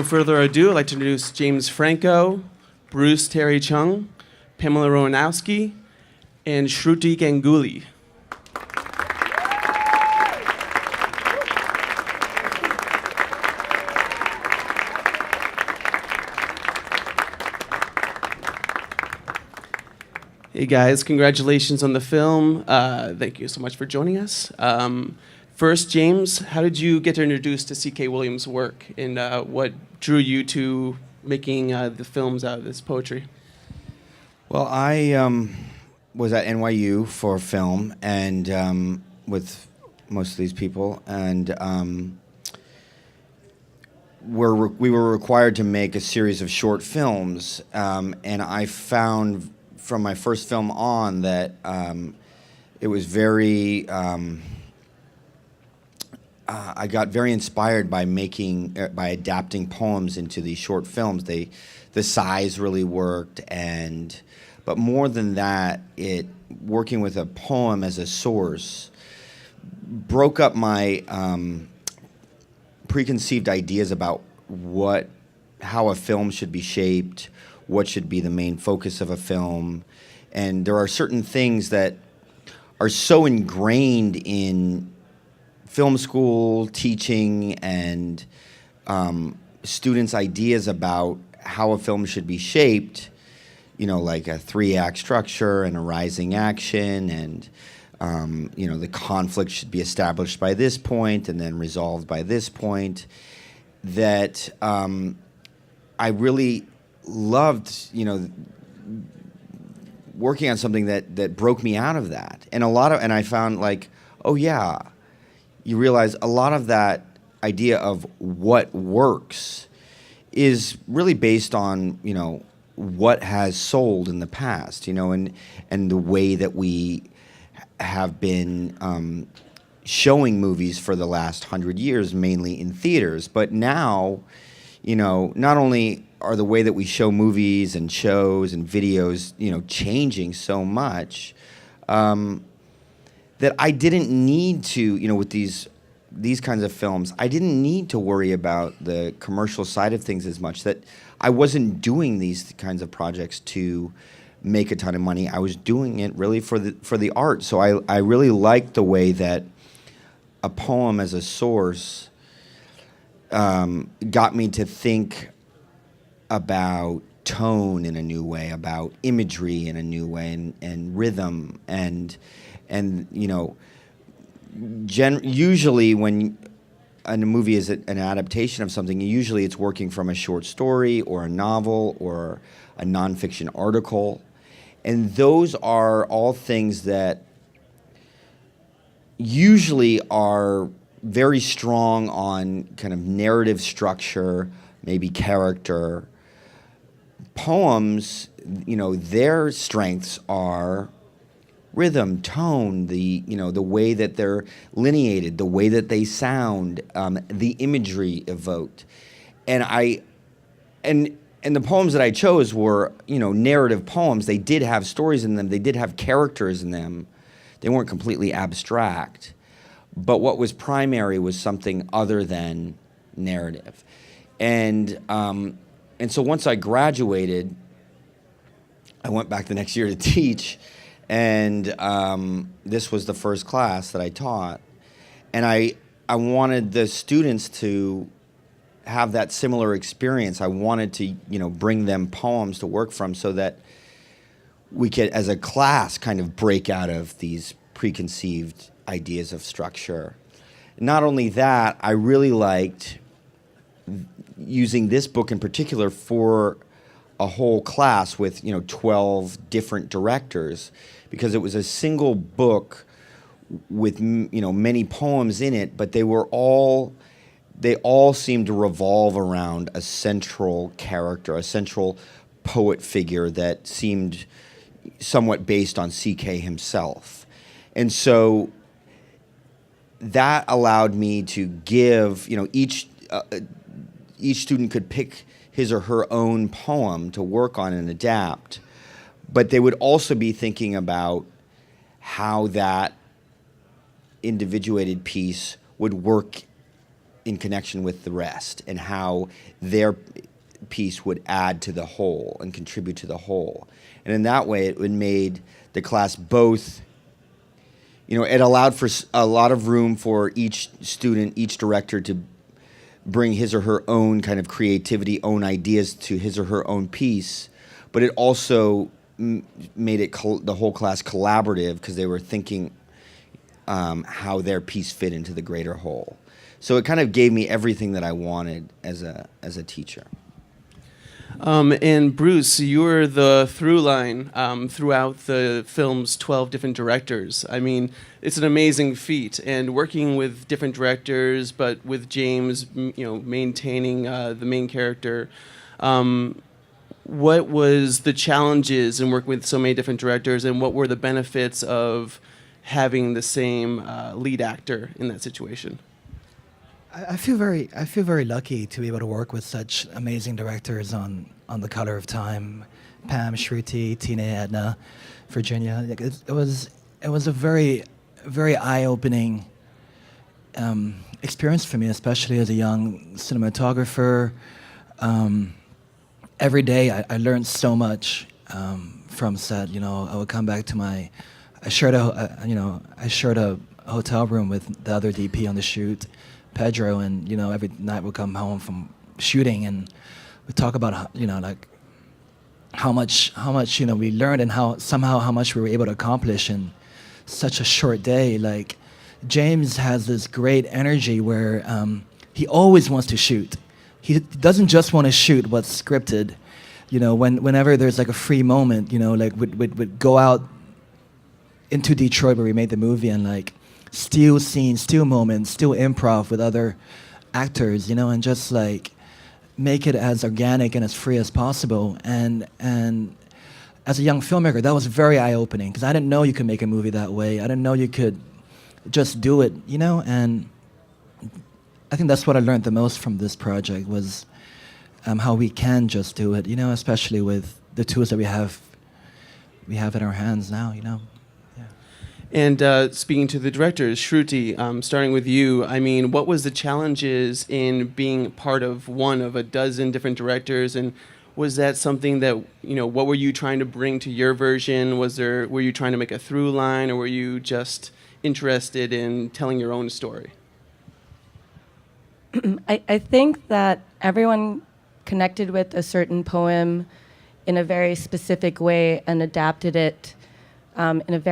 further ado, I'd like to introduce James Franco, Bruce Terry Chung, Pamela Rowanowski, and Shruti Ganguly. Hey guys, congratulations on the film. Thank you so much for joining us. First, James, how did you get introduced to C.K. Williams' work, and what drew you to making the films out of this poetry? Well, I was at NYU for film, and with most of these people, and we were required to make a series of short films, and I found from my first film on that it was very. I got very inspired by by adapting poems into these short films. The size really worked, but more than that, working with a poem as a source broke up my preconceived ideas about how a film should be shaped, what should be the main focus of a film, and there are certain things that are so ingrained in film school teaching and students' ideas about how a film should be shaped, like a 3-act structure and a rising action, and the conflict should be established by this point and then resolved by this point, that I really loved, working on something that broke me out of that. And I found oh yeah, you realize a lot of that idea of what works is really based on, what has sold in the past, and the way that we have been showing movies for the last 100 years, mainly in theaters. But now, not only are the way that we show movies and shows and videos, changing so much, that I didn't need to, with these kinds of films, I didn't need to worry about the commercial side of things as much, that I wasn't doing these kinds of projects to make a ton of money. I was doing it really for the art. So I really liked the way that a poem as a source got me to think about tone in a new way, about imagery in a new way, and rhythm, and usually when a movie is an adaptation of something, usually it's working from a short story or a novel or a nonfiction article, and those are all things that usually are very strong on kind of narrative structure, maybe character. Poems, their strengths are rhythm, tone, the way that they're lineated, the way that they sound, the imagery evoked, and the poems that I chose were narrative poems. They did have stories in them. They did have characters in them. They weren't completely abstract, but what was primary was something other than narrative, and so once I graduated, I went back the next year to teach. And this was the first class that I taught. And I wanted the students to have that similar experience. I wanted to, bring them poems to work from so that we could, as a class, kind of break out of these preconceived ideas of structure. Not only that, I really liked using this book in particular for a whole class with 12 different directors, because it was a single book with many poems in it, but they all seemed to revolve around a central character, a central poet figure that seemed somewhat based on C.K. himself. And so that allowed me to give, each student could pick his or her own poem to work on and adapt, but they would also be thinking about how that individuated piece would work in connection with the rest, and how their piece would add to the whole and contribute to the whole. And in that way, it made the class both, it allowed for a lot of room for each student, each director to bring his or her own kind of creativity, own ideas to his or her own piece, but it also made it the whole class collaborative because they were thinking how their piece fit into the greater whole. So it kind of gave me everything that I wanted as a teacher. And Bruce, you were the through line throughout the film's 12 different directors. I mean, it's an amazing feat. And working with different directors, but with James, maintaining the main character, what was the challenges in working with so many different directors, and what were the benefits of having the same lead actor in that situation? I feel very lucky to be able to work with such amazing directors on The Color of Time, Pam, Shruti, Tina, Edna, Virginia. It was a very eye-opening experience for me, especially as a young cinematographer. Every day I learned so much from set. I would come back to I shared a hotel room with the other DP on the shoot, Pedro, and every night we'd come home from shooting and we talk about how much we learned and how much we were able to accomplish in such a short day. Like, James has this great energy where he always wants to shoot. He doesn't just want to shoot what's scripted. Whenever there's like a free moment, we'd go out into Detroit where we made the movie and like steal scenes, steal moments, steal improv with other actors, and just like make it as organic and as free as possible. And as a young filmmaker, that was very eye-opening because I didn't know you could make a movie that way. I didn't know you could just do it, and I think that's what I learned the most from this project was how we can just do it, especially with the tools that we have in our hands now, Yeah. And speaking to the directors, Shruti, starting with you, I mean, what was the challenges in being part of one of a dozen different directors, and was that something that, what were you trying to bring to your version? Were you trying to make a through line, or were you just interested in telling your own story? I think that everyone connected with a certain poem in a very specific way and adapted it with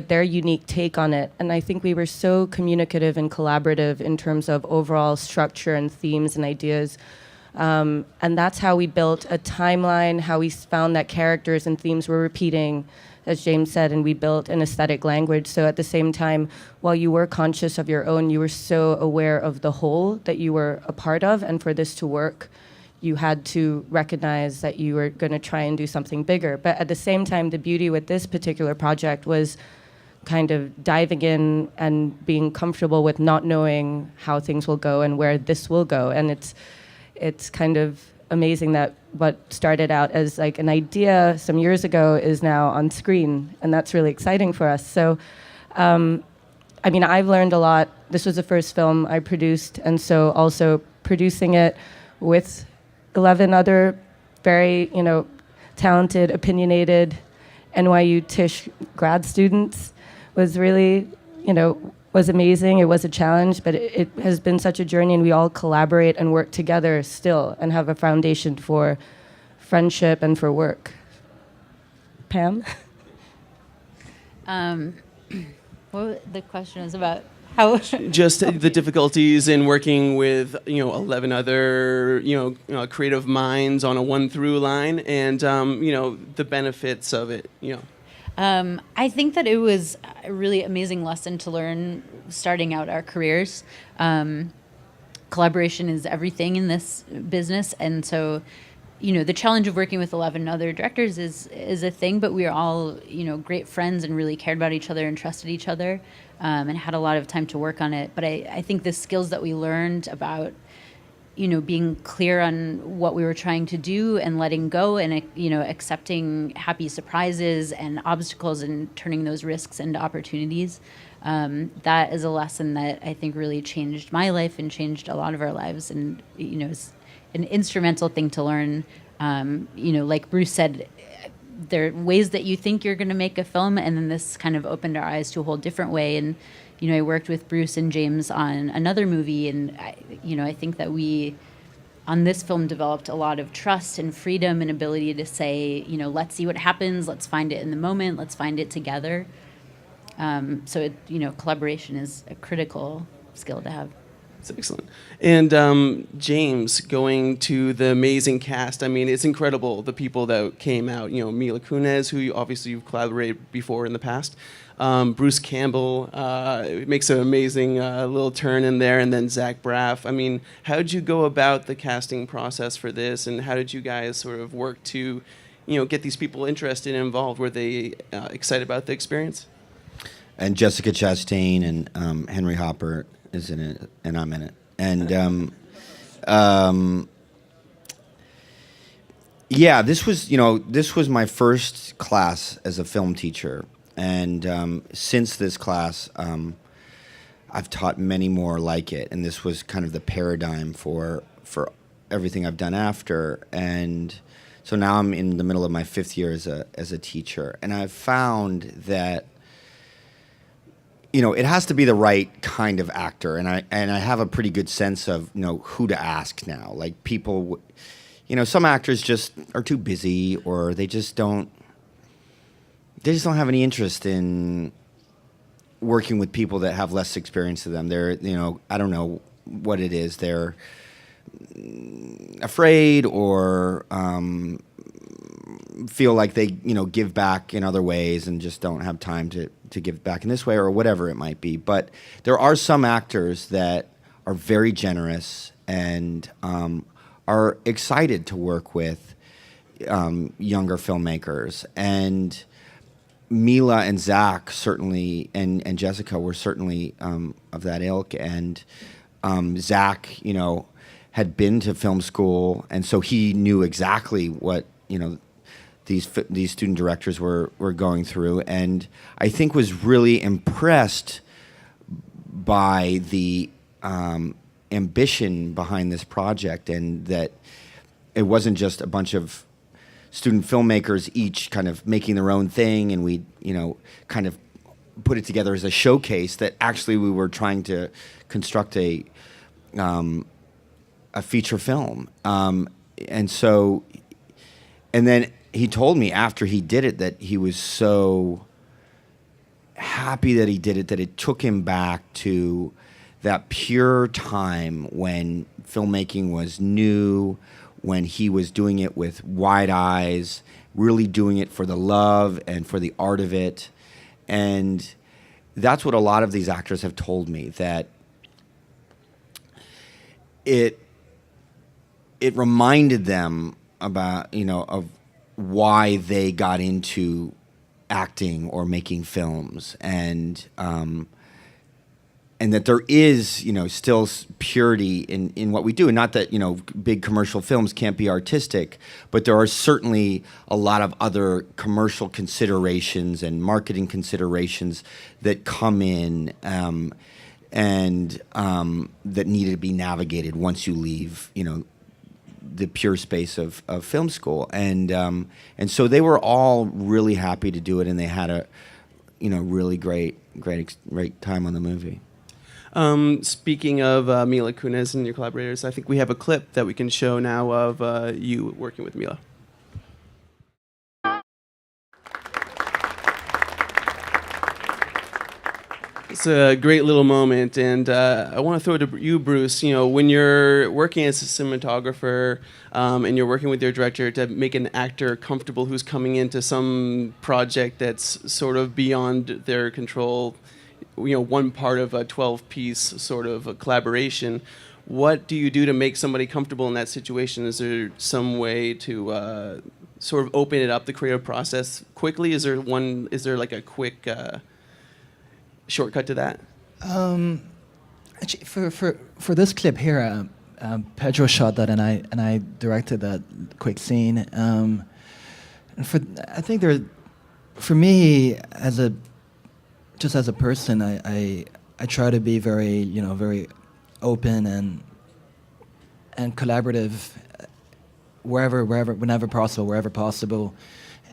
their unique take on it. And I think we were so communicative and collaborative in terms of overall structure and themes and ideas. And that's how we built a timeline, how we found that characters and themes were repeating, as James said, and we built an aesthetic language. So at the same time, while you were conscious of your own, you were so aware of the whole that you were a part of. And for this to work, you had to recognize that you were going to try and do something bigger. But at the same time, the beauty with this particular project was kind of diving in and being comfortable with not knowing how things will go and where this will go. And it's kind of amazing that what started out as like an idea some years ago is now on screen, and that's really exciting for us. So, I've learned a lot. This was the first film I produced, and so also producing it with 11 other very, talented, opinionated NYU Tisch grad students was really, was amazing. It was a challenge, but it has been such a journey, and we all collaborate and work together still and have a foundation for friendship and for work. Pam? Well, the question is about how... Just the difficulties in working with, 11 other, creative minds on a one through line, and, the benefits of it, I think that it was a really amazing lesson to learn starting out our careers. Collaboration is everything in this business, and so, the challenge of working with 11 other directors is a thing, but we are all, great friends and really cared about each other and trusted each other, and had a lot of time to work on it. But I think the skills that we learned about being clear on what we were trying to do and letting go and, accepting happy surprises and obstacles and turning those risks into opportunities. That is a lesson that I think really changed my life and changed a lot of our lives, and, is an instrumental thing to learn. Like Bruce said, there are ways that you think you're going to make a film, and then this kind of opened our eyes to a whole different way. And I worked with Bruce and James on another movie, and I think that we, on this film, developed a lot of trust and freedom and ability to say, let's see what happens, let's find it in the moment, let's find it together. So collaboration is a critical skill to have. That's excellent. And James, going to the amazing cast, I mean, it's incredible, the people that came out. Mila Kunis, who you've collaborated before in the past. Bruce Campbell makes an amazing little turn in there, and then Zach Braff. I mean, how did you go about the casting process for this, and how did you guys sort of work to, get these people interested and involved? Were they excited about the experience? And Jessica Chastain and Henry Hopper is in it, and I'm in it. And yeah, this was my first class as a film teacher. And since this class, I've taught many more like it, and this was kind of the paradigm for everything I've done after. And so now I'm in the middle of my 5th year as a teacher, and I've found that it has to be the right kind of actor, and I have a pretty good sense of who to ask now. Like people, some actors just are too busy, or they just don't have any interest in working with people that have less experience than them. They're, I don't know what it is. They're afraid, or feel like they, give back in other ways and just don't have time to give back in this way, or whatever it might be. But there are some actors that are very generous and are excited to work with younger filmmakers. And Mila and Zach certainly, and Jessica were certainly of that ilk. And Zach, had been to film school, and so he knew exactly what these student directors were going through, and I think was really impressed by the ambition behind this project, and that it wasn't just a bunch of student filmmakers each kind of making their own thing, and we kind of put it together as a showcase. That actually we were trying to construct a feature film, and then he told me after he did it that he was so happy that he did it, that it took him back to that pure time when filmmaking was new, when he was doing it with wide eyes, really doing it for the love and for the art of it. And that's what a lot of these actors have told me, that it reminded them about, of why they got into acting or making films, and that there is, still purity in what we do, and not that, big commercial films can't be artistic, but there are certainly a lot of other commercial considerations and marketing considerations that come in, and that need to be navigated once you leave, the pure space of film school, and so they were all really happy to do it, and they had a, really great time on the movie. Speaking of Mila Kunis and your collaborators, I think we have a clip that we can show now of you working with Mila. It's a great little moment, and I want to throw it to you, Bruce. When you're working as a cinematographer and you're working with your director to make an actor comfortable who's coming into some project that's sort of beyond their control, one part of a 12-piece sort of a collaboration, what do you do to make somebody comfortable in that situation? Is there some way to sort of open it up, the creative process, quickly? Is there like a quick shortcut to that? Actually, for this clip here, Pedro shot that, and I directed that quick scene. And I think for me just as a person, I try to be very open and collaborative whenever possible.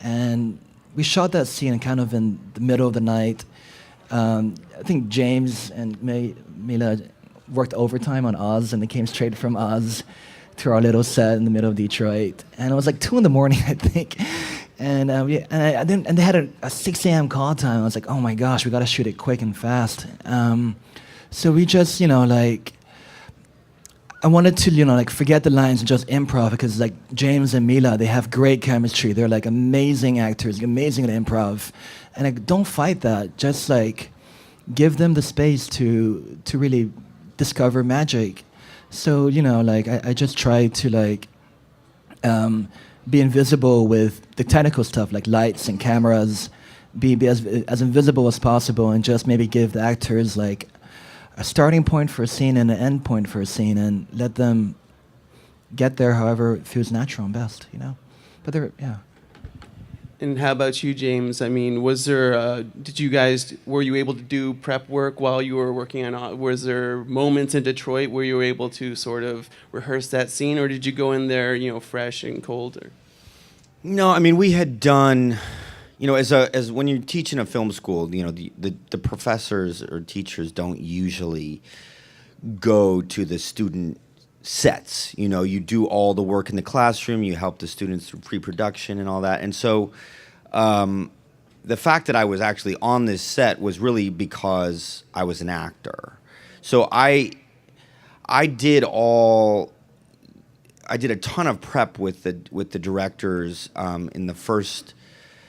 And we shot that scene kind of in the middle of the night. I think James and Mila worked overtime on Oz, and they came straight from Oz to our little set in the middle of Detroit. And it was like 2 in the morning, I think. And they had a 6 a.m. call time. I was like, oh my gosh, we got to shoot it quick and fast. So we just, I wanted to, forget the lines and just improv, because like James and Mila, they have great chemistry. They're like amazing actors, amazing at improv. And like, don't fight that. Just like give them the space to really discover magic. So, I just try to be invisible with the technical stuff like lights and cameras, be as invisible as possible, and just maybe give the actors like a starting point for a scene and an end point for a scene, and let them get there however it feels natural and best, But yeah. And how about you, James? I mean, were you able to do prep work while you were working on, was there moments in Detroit where you were able to sort of rehearse that scene, or did you go in there, fresh and cold? Or? No, I mean, we had done, as when you're teaching a film school, the professors or teachers don't usually go to the student sets. You do all the work in the classroom, you help the students through pre-production and all that. And so the fact that I was actually on this set was really because I was an actor. So I did a ton of prep with the directors in the first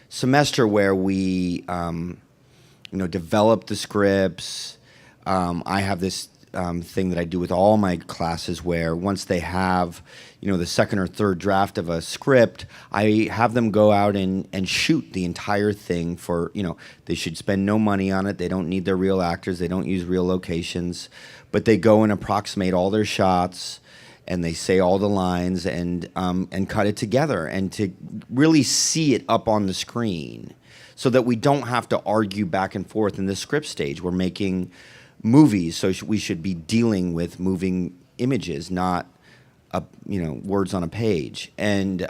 semester, where we developed the scripts. I have this thing that I do with all my classes, where once they have the second or third draft of a script, I have them go out and shoot the entire thing for, they should spend no money on it. They don't need their real actors. They don't use real locations, but they go and approximate all their shots, and they say all the lines and cut it together, and to really see it up on the screen, so that we don't have to argue back and forth in the script stage. We're making movies, so we should be dealing with moving images, not words on a page. And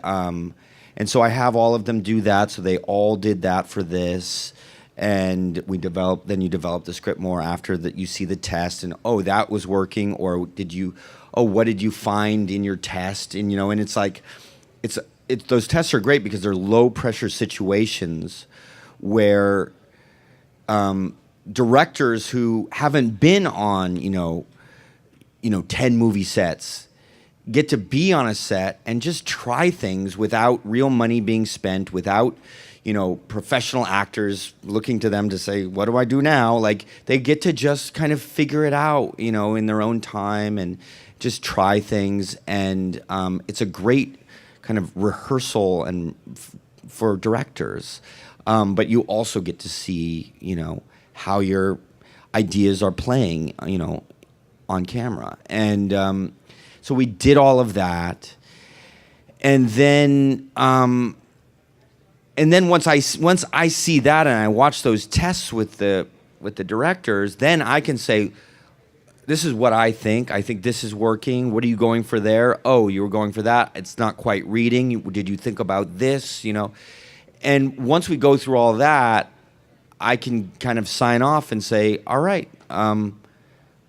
so I have all of them do that. So they all did that for this, and you develop the script more after that. You see the test, and that was working, or what did you find in your test? And and it's like those tests are great because they're low pressure situations where directors who haven't been on 10 movie sets get to be on a set and just try things without real money being spent, without professional actors looking to them to say, what do I do now? Like, they get to just kind of figure it out in their own time and just try things. And it's a great kind of rehearsal and for directors, but you also get to see how your ideas are playing, on camera. And so we did all of that. And then once I see that and I watch those tests with the directors, then I can say, this is what I think. I think this is working. What are you going for there? Oh, you were going for that. It's not quite reading. Did you think about this? And once we go through all that, I can kind of sign off and say, all right,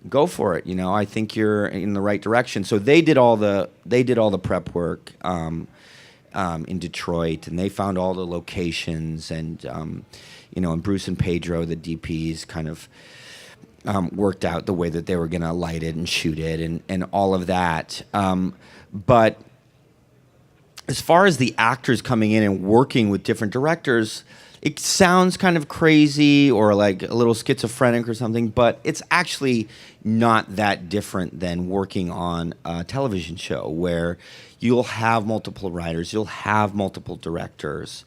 go for it. I think you're in the right direction. So they did all the prep work in Detroit, and they found all the locations, and and Bruce and Pedro, the DPs, kind of worked out the way that they were going to light it and shoot it, and all of that. But as far as the actors coming in and working with different directors, it sounds kind of crazy or like a little schizophrenic or something, but it's actually not that different than working on a television show where you'll have multiple writers, you'll have multiple directors,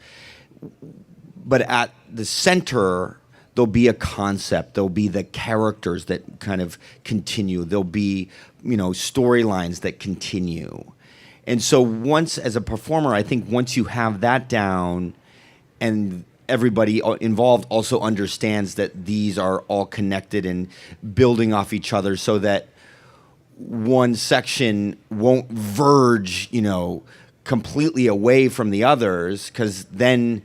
but at the center, there'll be a concept, there'll be the characters that kind of continue, there'll be, storylines that continue. And so once, as a performer, I think once you have that down and everybody involved also understands that these are all connected and building off each other so that one section won't verge, completely away from the others, because then,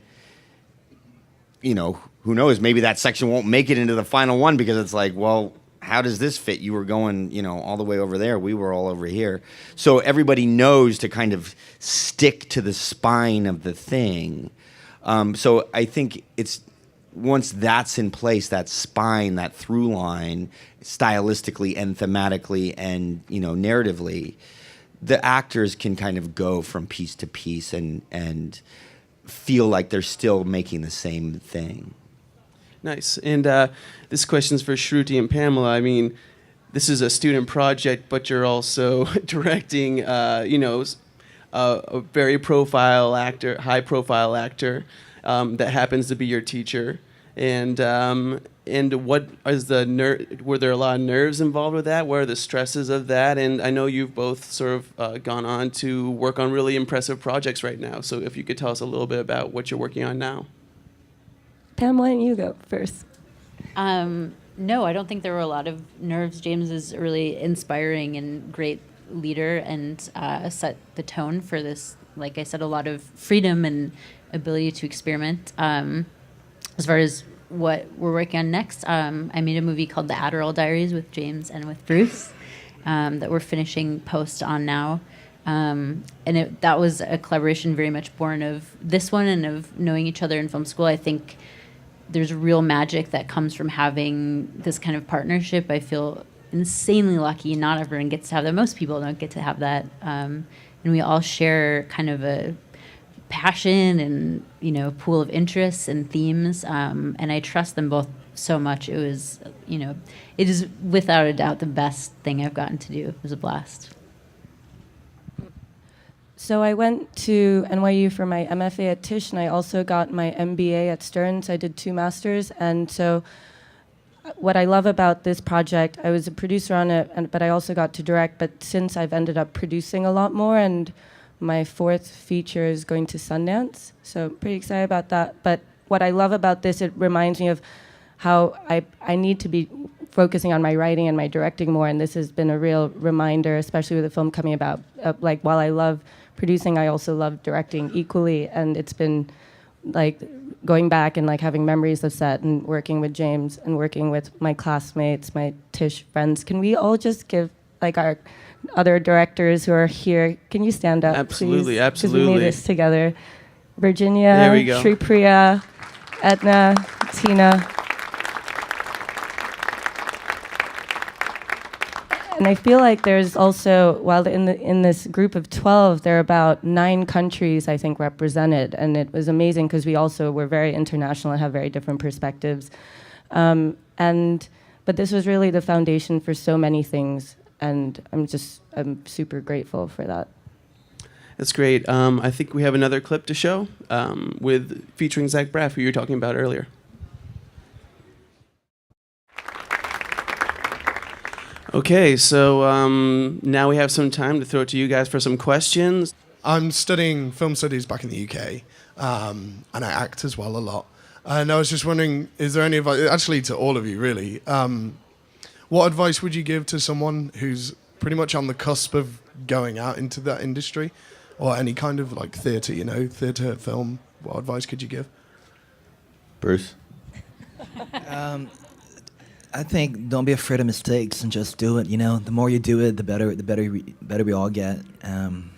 who knows, maybe that section won't make it into the final one because it's like, well, how does this fit? You were going, all the way over there. We were all over here. So everybody knows to kind of stick to the spine of the thing. So I think it's once that's in place, that spine, that through line, stylistically and thematically and narratively, the actors can kind of go from piece to piece and feel like they're still making the same thing. Nice. And this question's for Shruti and Pamela. I mean, this is a student project, but you're also directing, a very high profile actor that happens to be your teacher. And what is were there a lot of nerves involved with that? What are the stresses of that? And I know you've both sort of gone on to work on really impressive projects right now. So if you could tell us a little bit about what you're working on now. Pam, why don't you go first? No, I don't think there were a lot of nerves. James is a really inspiring and great leader and set the tone for this, like I said, a lot of freedom and ability to experiment. As far as what we're working on next, I made a movie called The Adderall Diaries with James and with Bruce that we're finishing post on now. And that was a collaboration very much born of this one and of knowing each other in film school. I think there's real magic that comes from having this kind of partnership. I feel insanely lucky. Not everyone gets to have that. Most people don't get to have that. And we all share kind of a passion and, pool of interests and themes. And I trust them both so much. It was, it is without a doubt the best thing I've gotten to do. It was a blast. So I went to NYU for my MFA at Tisch, and I also got my MBA at Stern. So I did 2 masters. And so what I love about this project, I was a producer on it, but I also got to direct. But since I've ended up producing a lot more, and my 4th feature is going to Sundance, so pretty excited about that. But what I love about this, it reminds me of how I need to be focusing on my writing and my directing more, and this has been a real reminder, especially with the film coming about. While I love producing, I also love directing equally, and it's been like going back and like having memories of set and working with James and working with my classmates, my Tisch friends. Can we all just give like our other directors who are here? Can you stand up, absolutely, please? Absolutely. Because we made this together. Virginia, there we go. Shripriya, Edna, Tina. And I feel like there's also, while in this group of 12, there are about 9 countries, I think, represented. And it was amazing because we also were very international and have very different perspectives. But this was really the foundation for so many things. And I'm super grateful for that. That's great. I think we have another clip to show featuring Zach Braff, who you were talking about earlier. Okay, so now we have some time to throw it to you guys for some questions. I'm studying film studies back in the UK, and I act as well a lot. And I was just wondering, is there any advice, actually to all of you really, what advice would you give to someone who's pretty much on the cusp of going out into that industry, or any kind of like theatre, theatre, film? What advice could you give? Bruce? I think don't be afraid of mistakes and just do it. The more you do it, the better we all get. And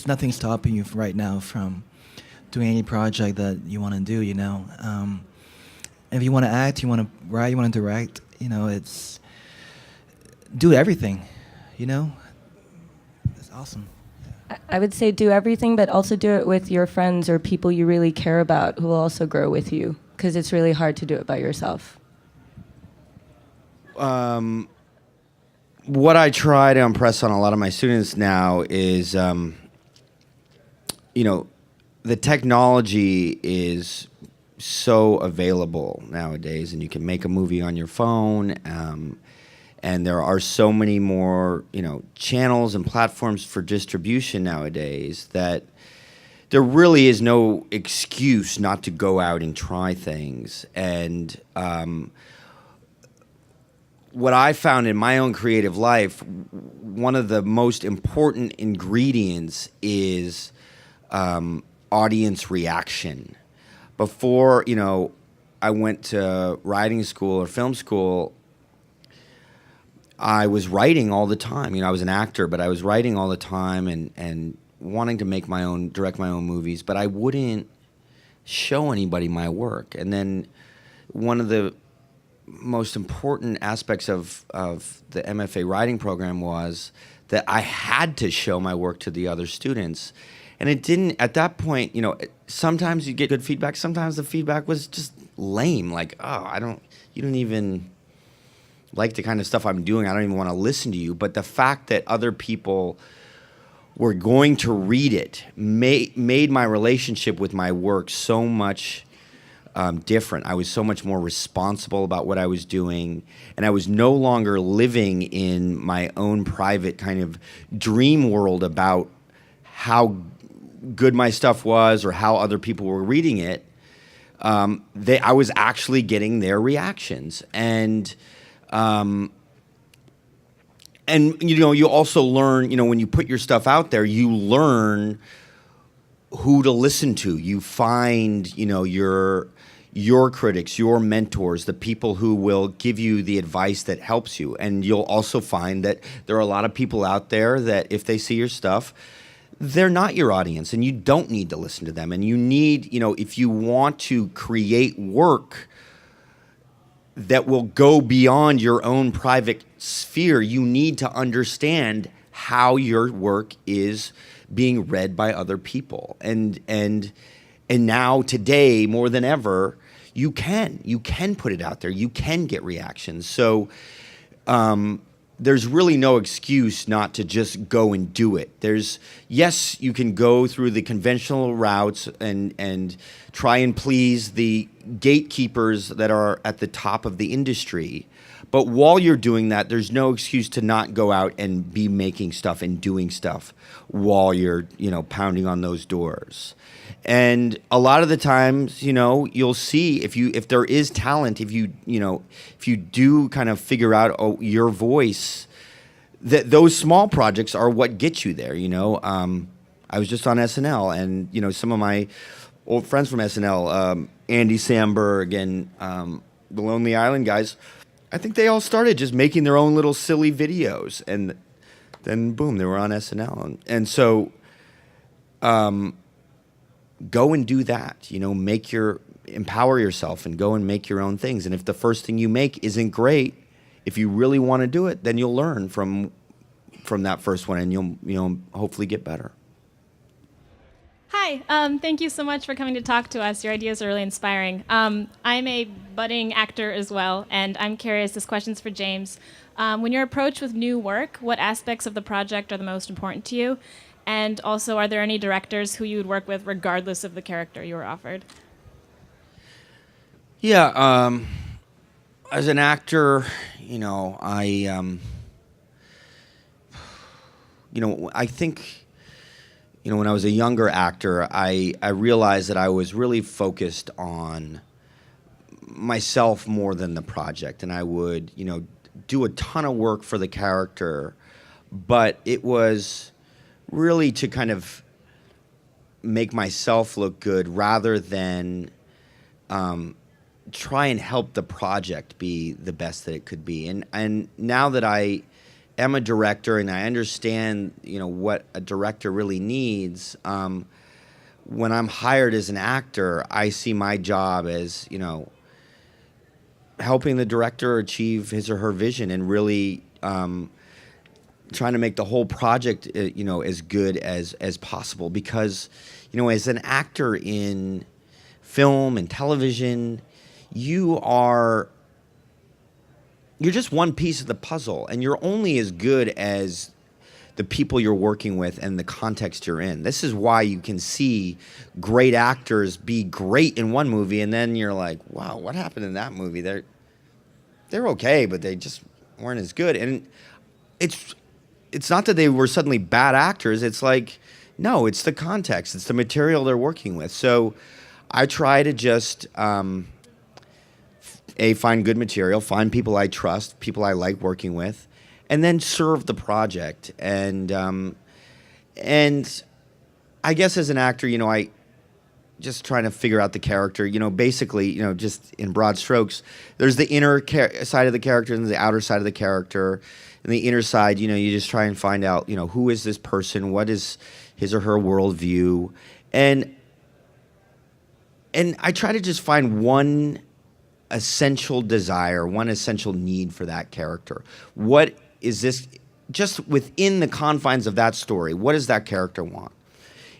nothing's stopping you right now from doing any project that you want to do. If you want to act, you want to write, you want to direct. It's do everything. It's awesome. I would say do everything, but also do it with your friends or people you really care about who will also grow with you, because it's really hard to do it by yourself. What I try to impress on a lot of my students now is, the technology is so available nowadays, and you can make a movie on your phone. And there are so many more, channels and platforms for distribution nowadays that there really is no excuse not to go out and try things. And what I found in my own creative life, one of the most important ingredients is audience reaction. Before, I went to writing school or film school, I was writing all the time. I was an actor, but I was writing all the time and wanting to direct my own movies, but I wouldn't show anybody my work. And then one of the most important aspects of the MFA writing program was that I had to show my work to the other students. And it didn't, at that point, sometimes you get good feedback, sometimes the feedback was just lame, like, you don't even like the kind of stuff I'm doing, I don't even want to listen to you. But the fact that other people were going to read it made my relationship with my work so much different. I was so much more responsible about what I was doing, and I was no longer living in my own private kind of dream world about how good my stuff was or how other people were reading it. I was actually getting their reactions, and you also learn, when you put your stuff out there, you learn who to listen to. You find, your critics, your mentors, the people who will give you the advice that helps you. And you'll also find that there are a lot of people out there that if they see your stuff, they're not your audience, and you don't need to listen to them. And you need, if you want to create work that will go beyond your own private sphere, you need to understand how your work is being read by other people. And now today more than ever, you can put it out there. You can get reactions. So there's really no excuse not to just go and do it. Yes, you can go through the conventional routes and try and please the gatekeepers that are at the top of the industry. But while you're doing that, there's no excuse to not go out and be making stuff and doing stuff while you're, pounding on those doors. And a lot of the times, you'll see if there is talent, if you do kind of figure out your voice, that those small projects are what get you there. I was just on SNL, and some of my old friends from SNL, Andy Samberg and the Lonely Island guys, I think they all started just making their own little silly videos, and then boom, they were on SNL. And so go and do that, empower yourself and go and make your own things. And if the first thing you make isn't great, if you really want to do it, then you'll learn from that first one, and you'll hopefully get better. Hi, thank you so much for coming to talk to us. Your ideas are really inspiring. I'm a budding actor as well, and I'm curious, this question's for James. When you're approached with new work, what aspects of the project are the most important to you? And also, are there any directors who you would work with regardless of the character you were offered? Yeah, as an actor, I think, when I was a younger actor, I realized that I was really focused on myself more than the project. And I would, do a ton of work for the character, but it was really to kind of make myself look good rather than try and help the project be the best that it could be. And now that I am a director and I understand, what a director really needs, when I'm hired as an actor, I see my job as, helping the director achieve his or her vision and really trying to make the whole project, as good as possible. Because, as an actor in film and television, you're just one piece of the puzzle, and you're only as good as the people you're working with and the context you're in. This is why you can see great actors be great in one movie, and then you're like, wow, what happened in that movie? They're okay, but they just weren't as good. And it's not that they were suddenly bad actors. It's like, no, it's the context. It's the material they're working with. So I try to just, find good material, find people I trust, people I like working with, and then serve the project. And I guess as an actor, I just trying to figure out the character, basically, just in broad strokes, there's the inner side of the character and the outer side of the character. And the inner side, you just try and find out, who is this person? What is his or her worldview? And I try to just find one essential desire, one essential need for that character. What is this, just within the confines of that story, what does that character want?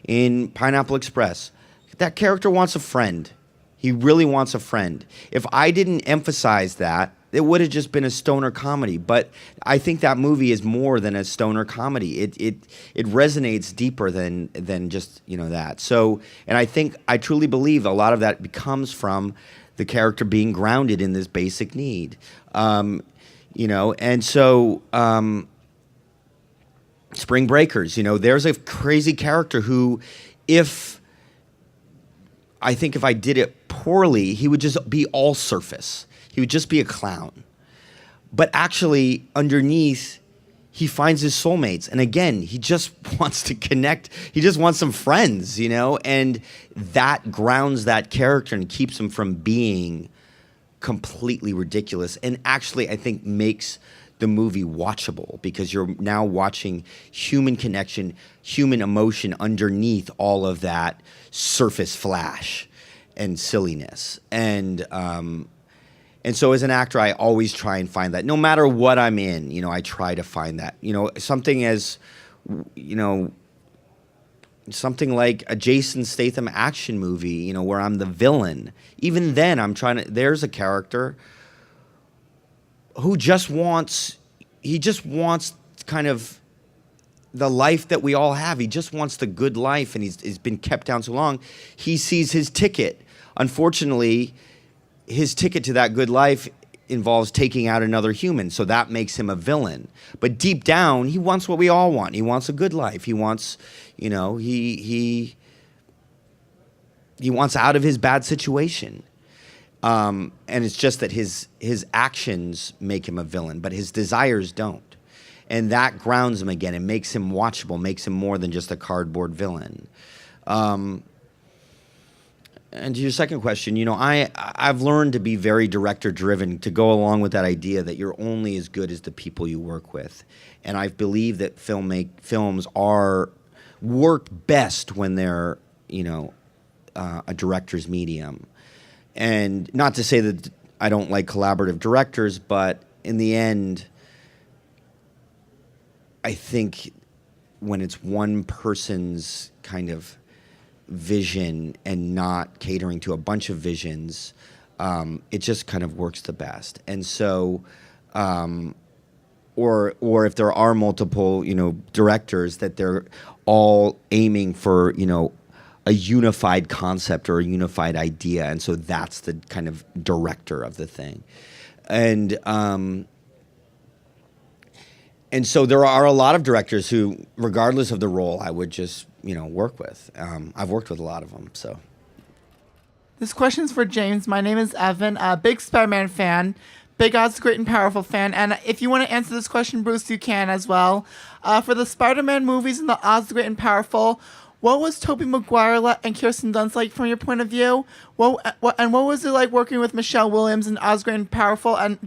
In Pineapple Express, that character wants a friend. He really wants a friend. If I didn't emphasize that, it would have just been a stoner comedy. But I think that movie is more than a stoner comedy. It resonates deeper than just that. So, and I truly believe a lot of that comes from the character being grounded in this basic need. And so Spring Breakers, there's a crazy character who, if I did it poorly, he would just be all surface. He would just be a clown. But actually, underneath, he finds his soulmates. And again, he just wants to connect. He just wants some friends, and that grounds that character and keeps him from being completely ridiculous. And actually, I think makes the movie watchable, because you're now watching human connection, human emotion underneath all of that surface flash and silliness. And so as an actor, I always try and find that. No matter what I'm in, I try to find that. Something as, something like a Jason Statham action movie, where I'm the villain. Even then, there's a character who just wants kind of the life that we all have. He just wants the good life, and he's been kept down so long. He sees his ticket. Unfortunately, his ticket to that good life involves taking out another human, so that makes him a villain. But deep down, he wants what we all want. He wants a good life. He wants, he wants out of his bad situation. And it's just that his actions make him a villain, but his desires don't. And that grounds him again and makes him watchable, makes him more than just a cardboard villain. And to your second question, I've learned to be very director-driven, to go along with that idea that you're only as good as the people you work with. And I believe that films work best when they're, a director's medium. And not to say that I don't like collaborative directors, but in the end, I think when it's one person's kind of vision and not catering to a bunch of visions, it just kind of works the best. And so, or if there are multiple, directors, that they're all aiming for, a unified concept or a unified idea. And so that's the kind of director of the thing. And so there are a lot of directors who, regardless of the role, I would just, work with. I've worked with a lot of them, so. This question's for James. My name is Evan, a big Spider-Man fan, big Odds Great and Powerful fan. And if you want to answer this question, Bruce, you can as well. For the Spider-Man movies and the Odds Great and Powerful, what was Tobey Maguire and Kirsten Dunst like from your point of view? What was it like working with Michelle Williams and Odds Great and Powerful and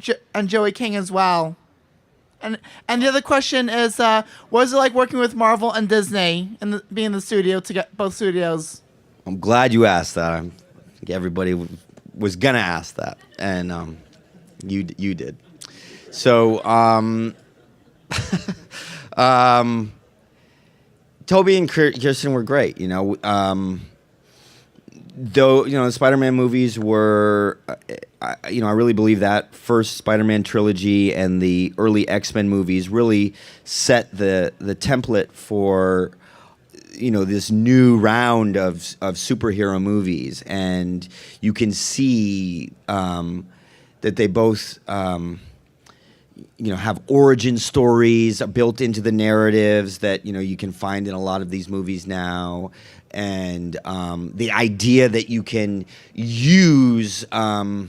Joey King as well? And the other question is, what was it like working with Marvel and Disney and being in the studio to get both studios? I'm glad you asked that. I think everybody was gonna ask that, and you did. So, Toby and Kirsten were great. though, the Spider-Man movies were, I really believe that first Spider-Man trilogy and the early X-Men movies really set the template for, this new round of superhero movies. And you can see that they both, have origin stories built into the narratives that, you can find in a lot of these movies now. And the idea that you can use, that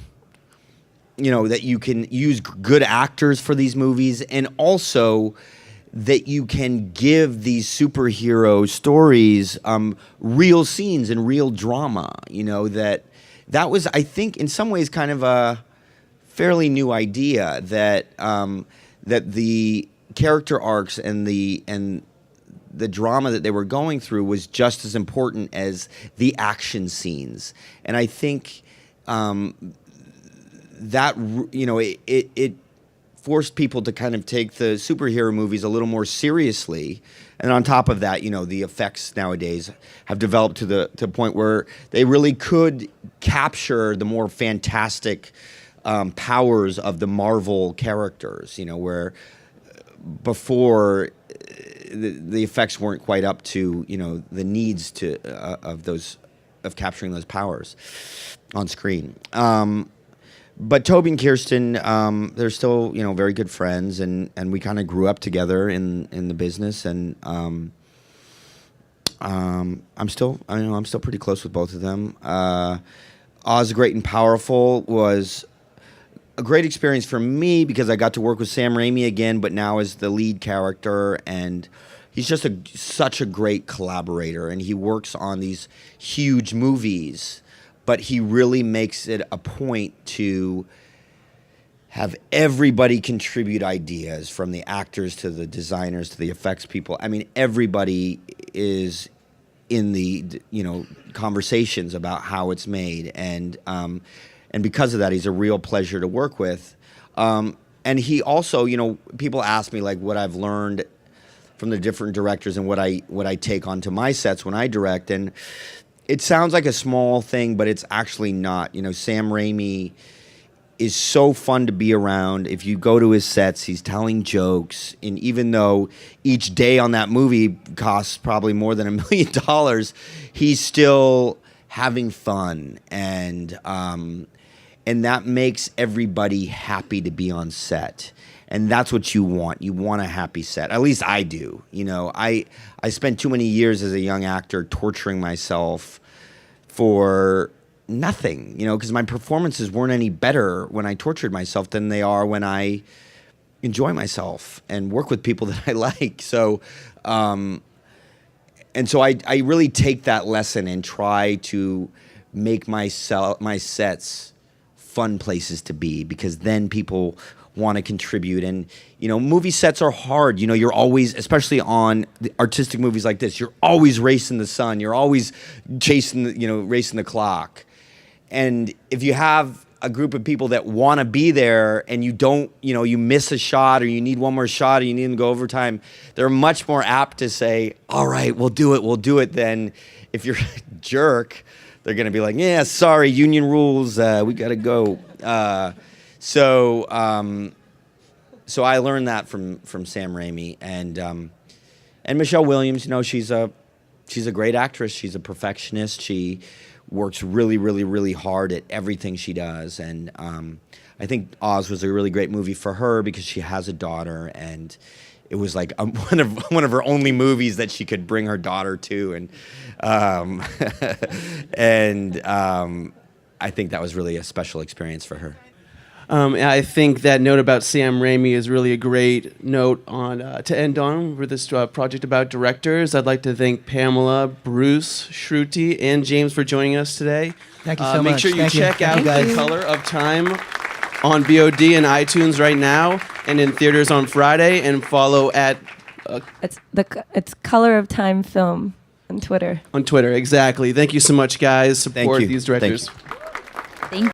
you can use good actors for these movies, and also that you can give these superhero stories real scenes and real drama. That was, I think, in some ways, kind of a fairly new idea that that the character arcs and the drama that they were going through was just as important as the action scenes. And I think that it forced people to kind of take the superhero movies a little more seriously. And on top of that, the effects nowadays have developed to the point where they really could capture the more fantastic powers of the Marvel characters, where before the effects weren't quite up to the needs of capturing those powers on screen. But Toby and Kirsten, they're still very good friends, and we kind of grew up together in the business, and I'm still pretty close with both of them. Oz the Great and Powerful was a great experience for me because I got to work with Sam Raimi again, but now as the lead character, and he's just such a great collaborator, and he works on these huge movies, but he really makes it a point to have everybody contribute ideas, from the actors to the designers to the effects people. I mean, everybody is in the conversations about how it's made, and because of that, he's a real pleasure to work with. And he also, people ask me like what I've learned from the different directors and what I take onto my sets when I direct, and it sounds like a small thing, but it's actually not. Sam Raimi is so fun to be around. If you go to his sets, he's telling jokes, and even though each day on that movie costs probably more than $1 million, he's still having fun, and that makes everybody happy to be on set. And that's what you want. You want a happy set. At least I do. I spent too many years as a young actor torturing myself for nothing, because my performances weren't any better when I tortured myself than they are when I enjoy myself and work with people that I like. So, and so I really take that lesson and try to make my sets fun places to be, because then people want to contribute. And movie sets are hard. You're always, especially on the artistic movies like this, you're always racing the sun, you're always chasing racing the clock. And if you have a group of people that want to be there, and you don't, you miss a shot, or you need one more shot, or you need to go overtime, they're much more apt to say, all right, we'll do it, than if you're a jerk, they're going to be like, yeah, sorry, union rules, we got to go. So I learned that from Sam Raimi, and Michelle Williams. She's a great actress. She's a perfectionist. She works really, really, really hard at everything she does, and I think Oz was a really great movie for her because she has a daughter, and it was like one of her only movies that she could bring her daughter to, and I think that was really a special experience for her. I think that note about Sam Raimi is really a great note on to end on for this project about directors. I'd like to thank Pamela, Bruce, Shruti, and James for joining us today. Thank you so much. Make sure you Thank check you. out Thank The you. Color of Time on VOD and iTunes right now, and in theaters on Friday. And follow at It's Color of Time Film on Twitter. on Twitter. Exactly. Thank you so much, guys. Support you. these Thank directors. you.